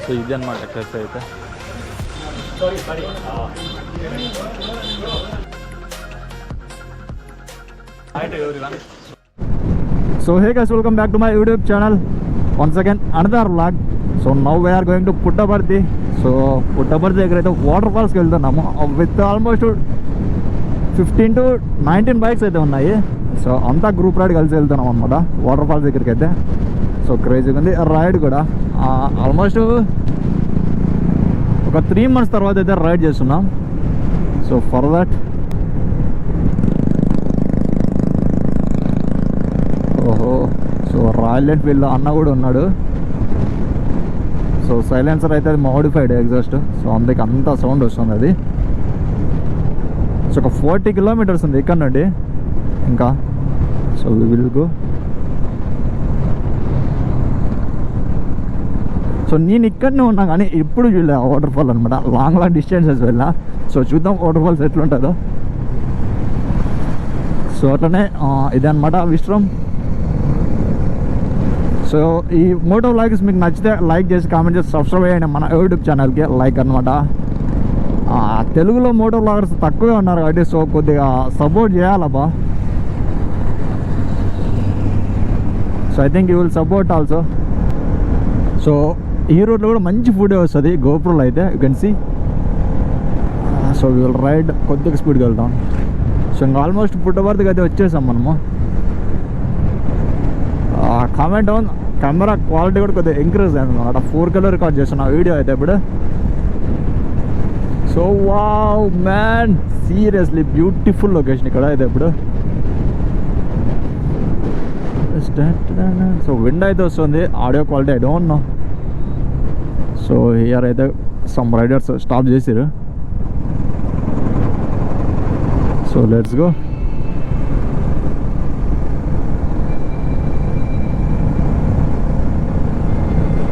So ఇది అనమాట cafe అయితే. So hey guys, welcome back to my YouTube channel. Once again another vlog. So now we are going to Puttaparthi. So Puttaparthi దగ్గర అయితే water ఫాల్స్కి వెళ్తున్నాము with almost 15 to 19 bikes అయితే ఉన్నాయి. So అంతా group ride కలిసి వెళ్తున్నాం అనమాట వాటర్ ఫాల్స్ దగ్గరికి అయితే. సో క్రేజీగా ఉంది రైడ్ కూడా. ఆల్మోస్ట్ ఒక 3 months తర్వాత అయితే రైడ్ చేస్తున్నాం. సో ఫర్ దట్ ఓహో, సో రాయల్ ఎన్ఫీల్డ్ అన్న కూడా ఉన్నాడు. సో సైలెన్సర్ అయితే అది మోడిఫైడ్ ఎగ్జాస్ట్. సో అందుకే అంత సౌండ్ వస్తుంది అది. సో ఒక 40 kilometers ఉంది ఇక్కడ నుండి ఇంకా. So we will go. So నేను ఇక్కడనే ఉన్నా కానీ ఇప్పుడు చూడలే వాటర్ ఫాల్ అనమాట. లాంగ్ డిస్టెన్సెస్ వెళ్ళా. సో చూద్దాం వాటర్ ఫాల్స్ ఎట్లుంటుందో. సో అట్లనే ఇదే అనమాట విశ్రమ్. సో ఈ మోటో వ్లాగ్స్ మీకు నచ్చితే లైక్ చేసి కామెంట్ చేసి సబ్స్క్రైబ్ చేయండి మన యూట్యూబ్ ఛానల్కి. లైక్ అనమాట. తెలుగులో మోటో వ్లాగర్స్ తక్కువే ఉన్నారు కాబట్టి సో కొద్దిగా సపోర్ట్ చేయాలబ్బా. So I think you will support also. So ఈ రోడ్లో కూడా మంచి ఫుడే వస్తుంది గోప్రోలో అయితే you can see. So we will ride కొద్దిగా స్పీడ్కి వెళ్తాం. సో ఇంకా ఆల్మోస్ట్ పుట్టపర్తికి అయితే వచ్చేసాం మనము. కామెంట్ డౌన్ కెమెరా క్వాలిటీ కూడా కొద్దిగా ఇంక్రీజ్ అయింది అనమాట. 4K రికార్డ్ చేస్తున్నా వీడియో అయితే ఇప్పుడు. So wow man, seriously beautiful location ఇక్కడ అయితే ఇప్పుడు. సో విండ్ అయితే వస్తుంది, audio quality I don't know. So here అయితే సమ్ రైడర్స్ స్టాప్ చేసిరు. So let's go.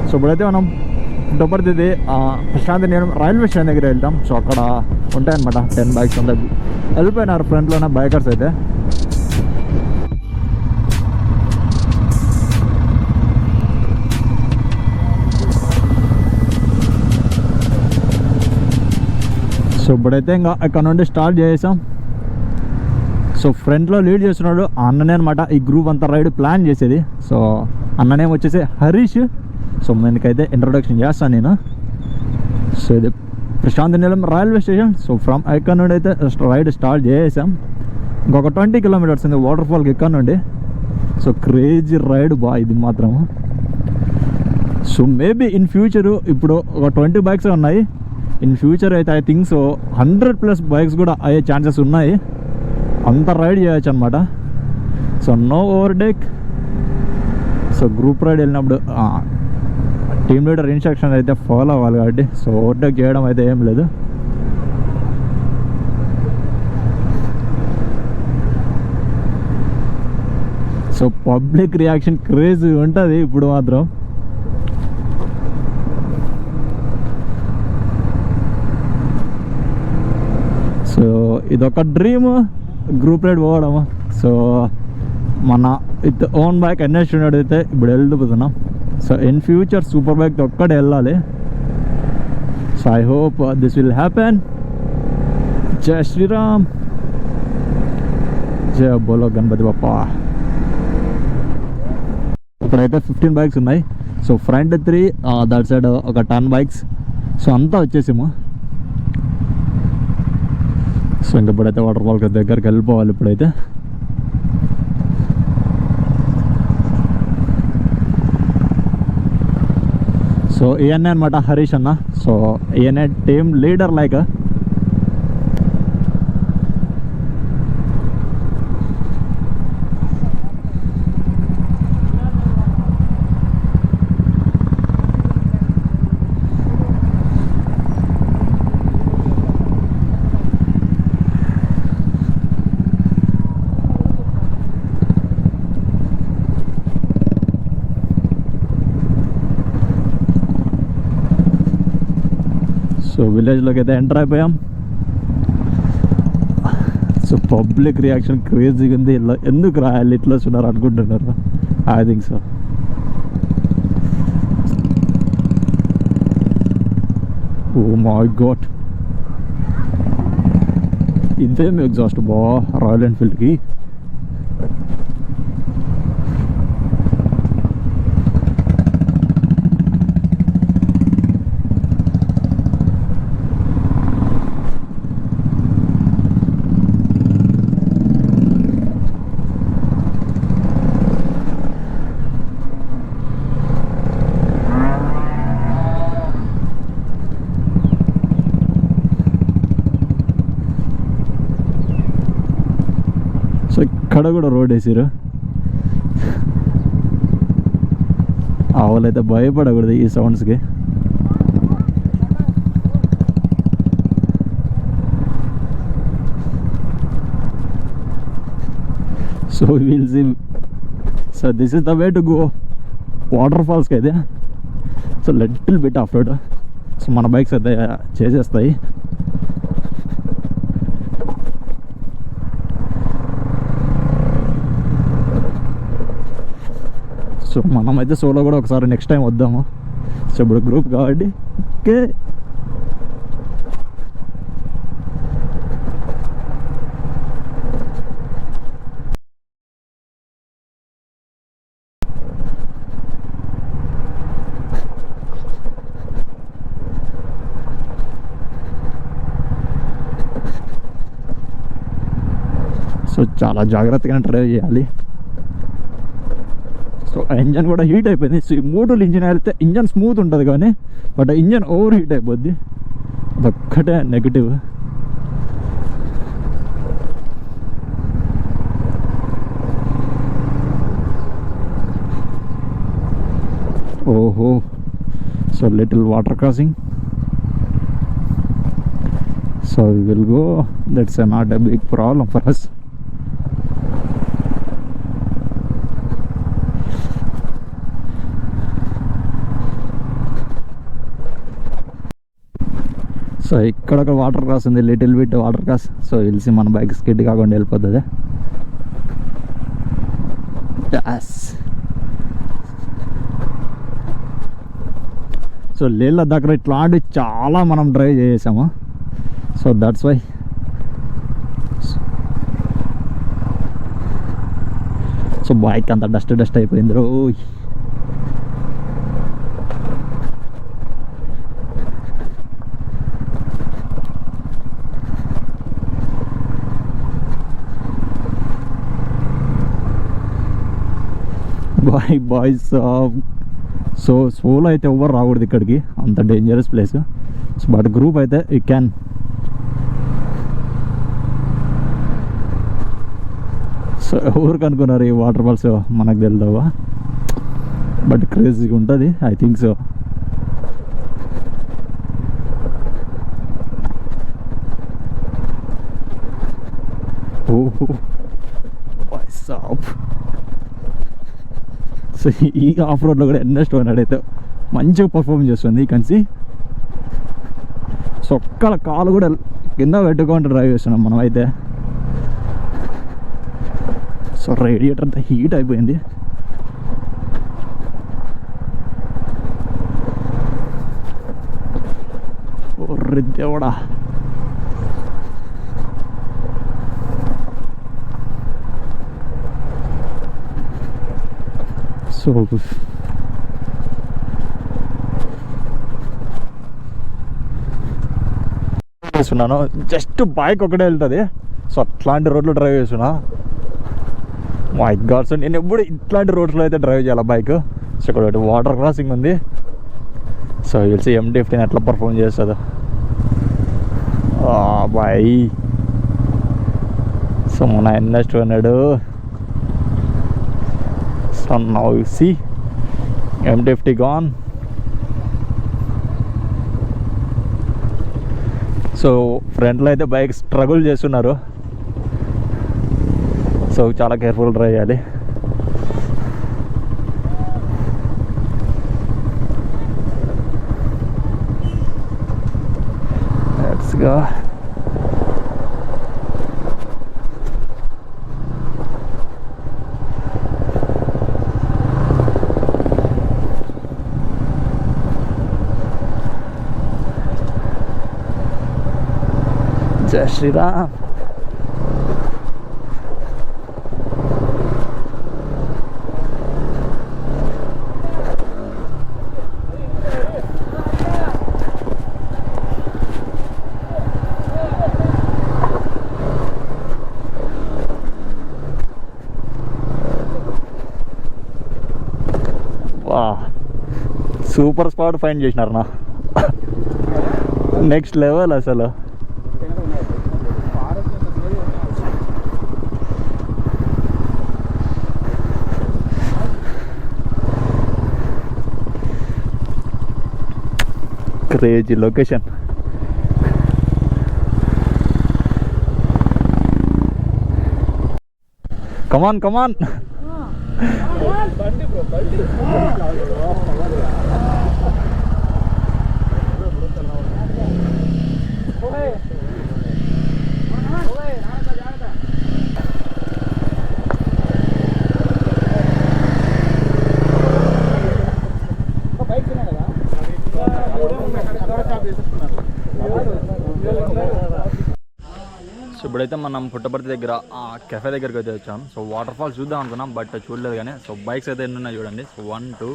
సో ఇప్పుడైతే మనం పుట్టపర్తి ప్రశాంత్ నేను రైల్వే స్టేషన్ దగ్గర వెళ్తాం. సో అక్కడ ఉంటాయన్నమాట 10 బైక్స్ ఉంటాయి. వెళ్ళిపోయినారు ఫ్రంట్లోనే బైకర్స్ అయితే. సో ఇప్పుడైతే ఇంకా ఇక్కడ నుండి స్టార్ట్ చేసాం. సో ఫ్రంట్లో లీడ్ చేస్తున్నాడు అన్ననే అనమాట. ఈ గ్రూప్ అంతా రైడ్ ప్లాన్ చేసేది. సో అన్ననే వచ్చేసి హరీష్. సో మనకైతే ఇంట్రొడక్షన్ చేస్తాను నేను. సో ఇది ప్రశాంత్ నీలం రైల్వే స్టేషన్. సో ఫ్రమ్ ఇక్కడ నుండి అయితే రైడ్ స్టార్ట్ చేసాం. ఇంకొక 20 kilometers ఉంది వాటర్ ఫాల్కి ఇక్కడ నుండి. సో క్రేజీ రైడ్ బా ఇది మాత్రం. సో మేబీ ఇన్ ఫ్యూచరు ఇప్పుడు ఒక 20 బైక్స్ ఉన్నాయి. ఇన్ ఫ్యూచర్ అయితే ఐ థింక్ సో 100+ బైక్స్ కూడా అయ్యే ఛాన్సెస్ ఉన్నాయి. అంత రైడ్ చేయొచ్చు అనమాట. So no overtake. So group ride వెళ్ళినప్పుడు టీమ్ లీడర్ ఇన్స్ట్రక్షన్ అయితే ఫాలో అవ్వాలి కాబట్టి సో ఓవర్టేక్ చేయడం అయితే ఏం లేదు. సో పబ్లిక్ రియాక్షన్ క్రేజీ ఉంటుంది ఇప్పుడు మాత్రం. సో ఇదొక డ్రీమ్ గ్రూప్ రైడ్ పోవడము. సో మన విత్ ఓన్ బైక్ NS అయితే ఇప్పుడు వెళ్ళిపోతున్నాం. So in future super bike ఒక్కడే వెళ్ళాలి. So I hope this will happen. జై శ్రీరామ్, జై బోలో గణపతి బప్పా. ఇప్పుడైతే 15 బైక్స్ ఉన్నాయి. సో ఫ్రంట్ 3, దట్ సైడ్ ఒక 10 బైక్స్. సో అంతా వచ్చేసాము. సో ఇంకా ఇప్పుడైతే వాటర్ ఫాల్ దగ్గరికి వెళ్ళిపోవాలి ఇప్పుడైతే. సో ఈయన్నే అనమాట హరీష్ అన్న. సో ఈయనే టీమ్ లీడర్ లైక్. సో విలేజ్లోకి అయితే ఎంటర్ అయిపోయాం. సో పబ్లిక్ రియాక్షన్ క్రేజీగా ఉంది. ఇలా ఎందుకు రాయాలి ఇట్లా వస్తున్నారు అనుకుంటున్నారు. I think so. Oh my God, ఇదేం ఎగ్జాస్ట్ బా రాయల్ ఎన్ఫీల్డ్కి. సో ఇక్కడ కూడా రోడ్ వేసారు. ఆవులైతే భయపడకూడదు ఈ సౌండ్స్కి. So will see. So this is the way to go water ఫాల్స్కి అయితే. So little bit of road. So మన బైక్స్ అయితే చేసేస్తాయి. సో మనమైతే సోలో కూడా ఒకసారి నెక్స్ట్ టైం వద్దాము. సో ఇప్పుడు గ్రూప్ కాబట్టి ఓకే. సో చాలా జాగ్రత్తగా డ్రైవ్ చేయాలి. సో ఇంజన్ కూడా హీట్ అయిపోయింది. సో ఈ మోటోలు ఇంజన్ వెళ్తే ఇంజన్ స్మూత్ ఉంటుంది, కానీ బట్ ఇంజన్ ఓవర్ హీట్ అయిపోద్ది. అదొక్కటే నెగిటివ్. ఓహో, so little water crossing. So we will go. That's not a big problem for us. So ఇక్కడ ఒక వాటర్ క్రాస్ ఉంది, little bit water cross. So తెలిసి మన బైక్ స్కిడ్ కాకుండా వెళ్ళిపోతుంది. సో లేహ్ దగ్గర ఇట్లాంటి చాలా మనం డ్రైవ్ చేసాము. So that's why. So bike అంతా డస్ట్ అయిపోయింది రోయ్. బాయ్స్ సో సోలో అయితే ఎవరు రాకూడదు ఇక్కడికి, అంత dangerous place. So but group అయితే యూ క్యాన్. సో ఎవరికి అనుకున్నారు ఈ వాటర్ ఫాల్స్ మనకు తెలుదావా, బట్ క్రేజీగా ఉంటుంది. I think so. ఓహో సాప్. సో ఈ ఆఫ్ రోడ్లో కూడా ఎన్నెస్ట్ అయితే మంచిగా పర్ఫామ్ చేస్తుంది ఈ కన్సి. సో ఒక్క కాలు కూడా కింద పెట్టుకుంటూ డ్రైవ్ చేస్తున్నాం మనం అయితే. సో రేడియేటర్ అంతా హీట్ అయిపోయింది. ఓ దేవుడా. సో చేస్తున్నాను, జస్ట్ బైక్ ఒకటే వెళ్తుంది. సో అట్లాంటి రోడ్లో డ్రైవ్ చేస్తున్నా. My God. సో నేను ఎప్పుడు ఇట్లాంటి రోడ్స్లో అయితే డ్రైవ్ చేయాలి బైక్. సో ఇక్కడ వాటర్ క్రాసింగ్ ఉంది. సో తెలిసి MT-15 ఎట్లా పర్ఫామ్ చేస్తుందో బాయ్. సో మన NS200. So now you see MT-50 gone. So ఫ్రంట్లో అయితే బైక్ స్ట్రగుల్ చేస్తున్నారు. సో చాలా కేర్ఫుల్ డ్రైవ్ చేయాలి. Let's go. జై శ్రీరామ్. సూపర్ స్పాట్ ఫైండ్ చేసినారు నా, నెక్స్ట్ లెవెల్ అసలు. Crazy location. Come on come on. So ఇప్పుడైతే మనం పుట్టపర్తి దగ్గర కెఫే దగ్గరికి అయితే వచ్చాం. సో వాటర్ ఫాల్స్ చూద్దాం అనుకున్నాం, బట్ చూడలేదు. కానీ సో బైక్స్ అయితే ఎన్ని ఉన్నాయి చూడండి. So 1 2.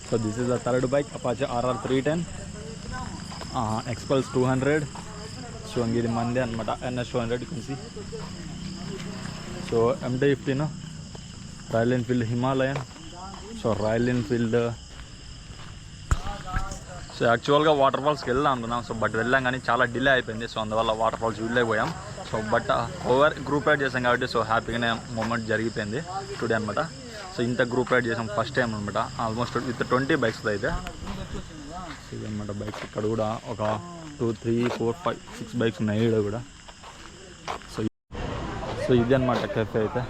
So this is the third bike, Apache RR 310, Xpulse 200. So ఇది మంది అనమాట, NS 200 కొంచి. So MT-15, Royal Enfield Himalayan. So Royal Enfield. So యాక్చువల్గా వాటర్ ఫాల్స్కి వెళ్దాం అనుకున్నాం. సో బట్ వెళ్ళాం కానీ చాలా డిలే అయిపోయింది. సో అందువల్ల వాటర్ ఫాల్స్ వెళ్ళలేకపోయాం. So but over group ride చేసాం కాబట్టి సో హ్యాపీగానే మూమెంట్ జరిగిపోయింది టుడే అనమాట. సో ఇంత గ్రూప్ రైడ్ చేసాం ఫస్ట్ టైం అనమాట, ఆల్మోస్ట్ విత్ 20 బైక్స్ అయితే. సో ఇదన్నమాట బైక్స్. ఇక్కడ కూడా ఒక 2 3 4 5 6 బైక్స్ ఉన్నాయి ఇక్కడ కూడా. సో ఇది అనమాట కెఫే అయితే.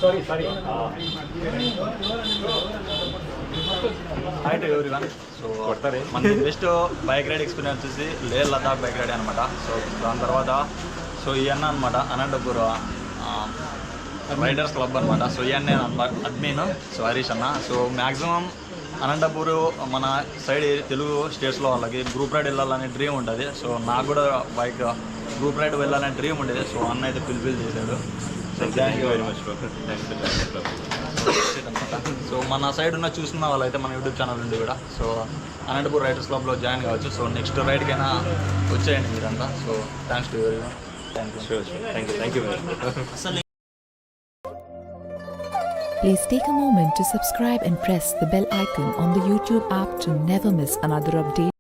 Sorry. Hi to everyone. So మన బెస్ట్ బైక్ రైడ్ ఎక్స్పీరియన్స్ వచ్చేసి లే లదాఖ్ బైక్ రైడ్ అనమాట. సో దాని తర్వాత సో ఈ అన్న అనమాట అనంతపూర్ రైడర్స్ క్లబ్ అనమాట. సో ఈ అన్న అడ్మిన్. సో హరీష్ అన్న. సో మ్యాక్సిమం అనంతపూర్ మన సైడ్ తెలుగు స్టేట్స్లో వాళ్ళకి గ్రూప్ రైడ్ వెళ్ళాలనే డ్రీమ్ ఉంటుంది. సో నాకు కూడా బైక్ గ్రూప్ రైడ్ వెళ్ళాలనే డ్రీమ్ ఉండేది. సో అన్న అయితే పిలిపిల్ చేశాడు. So thank you very much. So మన సైడ్ ఉన్న చూస్తున్న వాళ్ళైతే మన యూట్యూబ్ ఛానల్ నుండి కూడా సో అనంతపూర్ రైడర్స్ క్లబ్లో జాయిన్ కావచ్చు. సో నెక్స్ట్ రైడ్కైనా వచ్చేయండి మీరంతా. So thanks to every one. Thank you. Please take a moment to subscribe and press the bell icon on the YouTube app to never miss another update.